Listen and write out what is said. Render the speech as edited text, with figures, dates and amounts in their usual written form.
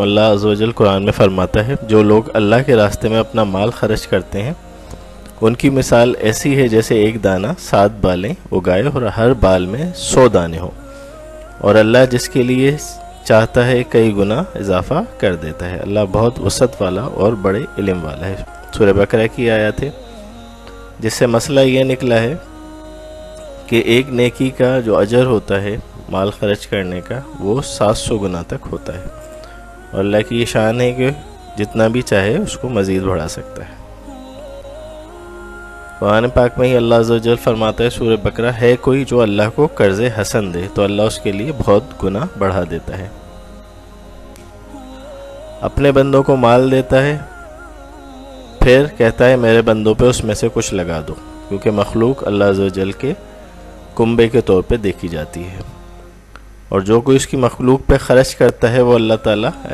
اللہ عز و جل قرآن میں فرماتا ہے جو لوگ اللہ کے راستے میں اپنا مال خرچ کرتے ہیں ان کی مثال ایسی ہے جیسے ایک دانہ 7 بالیں اگائے اور ہر بال میں 100 دانے ہوں، اور اللہ جس کے لیے چاہتا ہے کئی گنا اضافہ کر دیتا ہے۔ اللہ بہت وسعت والا اور بڑے علم والا ہے۔ سورہ بقرہ کی آیات ہے، جس سے مسئلہ یہ نکلا ہے کہ ایک نیکی کا جو اجر ہوتا ہے مال خرچ کرنے کا وہ 700 گنا تک ہوتا ہے، اور اللہ کی یہ شان ہے کہ جتنا بھی چاہے اس کو مزید بڑھا سکتا ہے۔ قرآن پاک میں ہی اللہ عز و جل فرماتا ہے سورہ بقرہ، ہے کوئی جو اللہ کو قرض حسن دے تو اللہ اس کے لیے بہت گنا بڑھا دیتا ہے۔ اپنے بندوں کو مال دیتا ہے، پھر کہتا ہے میرے بندوں پہ اس میں سے کچھ لگا دو، کیونکہ مخلوق اللہ عز و جل کے کنبے کے طور پہ دیکھی جاتی ہے، اور جو کوئی اس کی مخلوق پہ خرچ کرتا ہے وہ اللہ تعالیٰ